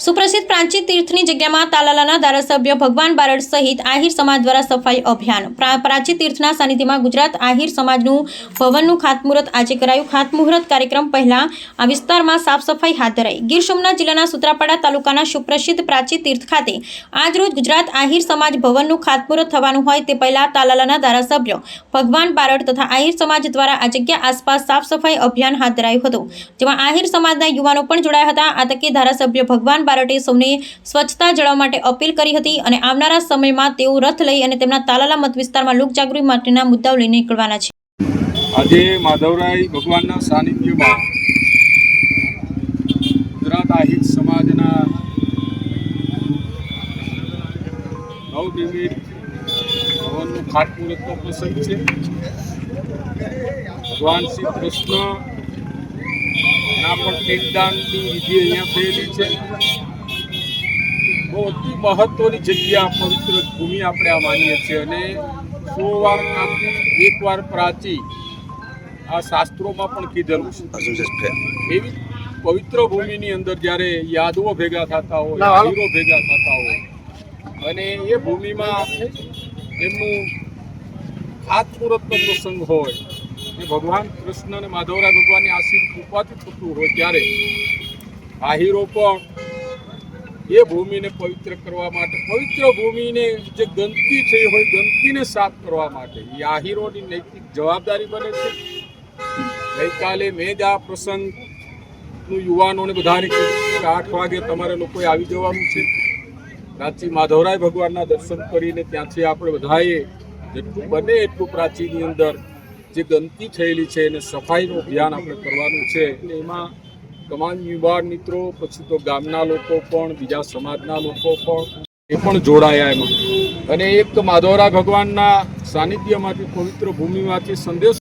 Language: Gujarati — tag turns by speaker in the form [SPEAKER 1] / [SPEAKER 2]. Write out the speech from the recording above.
[SPEAKER 1] સુપ્રસિદ્ધ પ્રાચી તીર્થની જગ્યામાં તાલાલાના ધારાસભ્ય ભગવાન બારડ સહિત આહિર સમાજ દ્વારા સફાઈ અભિયાન। પ્રાચી તીર્થના સાનિધ્યમાં ગુજરાત આહિર સમાજનું ભવનનું ખાતમુહૂર્ત આજે કરાયું। ખાતમુહૂર્ત કાર્યક્રમ પહેલા આ વિસ્તારમાં સાફ સફાઈ હાથ ધરાઈ। ગીર સોમનાથ જિલ્લાના સૂત્રાપાડા તાલુકાના સુપ્રસિદ્ધ પ્રાચી તીર્થ ખાતે આજરોજ ગુજરાત આહિર સમાજ ભવનનું ખાતમુહૂર્ત થવાનું હોય તે પહેલા તાલાલાના ધારાસભ્ય ભગવાન બારડ તથા આહિર સમાજ દ્વારા આ જગ્યા આસપાસ સાફ સફાઈ અભિયાન હાથ ધરાયું હતું, જેમાં આહિર સમાજના યુવાનો પણ જોડાયા હતા। આ તકે ધારાસભ્ય ભગવાન બારડે સૌને સ્વચ્છતા જાળવવા માટે અપીલ કરી હતી અને આવનારા સમયમાં તેઓ રથ લઈ અને તેમના તાલાલા મત વિસ્તારમાં લોકજાગૃતિ માટેના મુદ્દાઓ લઈને નીકળવાના છે।
[SPEAKER 2] આજે માધવરાય ભગવાનના સાનિધ્યમાં ગુજરાત આહિર સમાજના નવનિર્મિત ભવનનું ખાતમુહૂર્તનો પ્રસંગ છે। ભગવાન શ્રી કૃષ્ણના પણ પિંડદાનની વિધિ અહીંયા થયેલી છે। બહુ અતિ મહત્વની જગ્યા, પવિત્ર ભૂમિ આપણે આ માનીએ છીએ અને 100 વાર પ્રાચી 1 વાર પ્રાચી આ શાસ્ત્રોમાં પણ કીધેલું છે। એવી પવિત્ર ભૂમિની અંદર જ્યારે યાદવો ભેગા થતા હોય, હીરો ભેગા થતા હોય અને એ ભૂમિમાં એમનું ખાતમુહૂર્તનો પ્રસંગ હોય, એ ભગવાન કૃષ્ણ અને માધવરાય ભગવાનની આશીર્વાદ કૃપાથી થતું હોય ત્યારે આહીરો પણ એ ભૂમિને પવિત્ર કરવા માટે, પવિત્ર ભૂમિને જે ગંદકી થઈ હોય ગંદકીને સાફ કરવા માટે એ આહીરોની નૈતિક જવાબદારી બને છે। ગઈકાલે મેં જ આ પ્રસંગનું યુવાનોને બધાને કીધું કે 8 વાગે તમારે લોકોએ આવી જવાનું છે। પ્રાચી માધવરાય ભગવાનના દર્શન કરીને ત્યાંથી આપણે બધાએ જેટલું બને એટલું પ્રાચીની અંદર જે ગંદકી થયેલી છે એને સફાઈનું અભિયાન આપણે કરવાનું છે। એટલે એમાં તમામ યુવાન મિત્રો, પછી તો ગામના લોકો પણ, બીજા સમાજના લોકો પણ એ પણ જોડાયા એમાં અને એક માધવરાય ભગવાનના સાનિધ્યમાંથી, પવિત્ર ભૂમિમાંથી સંદેશ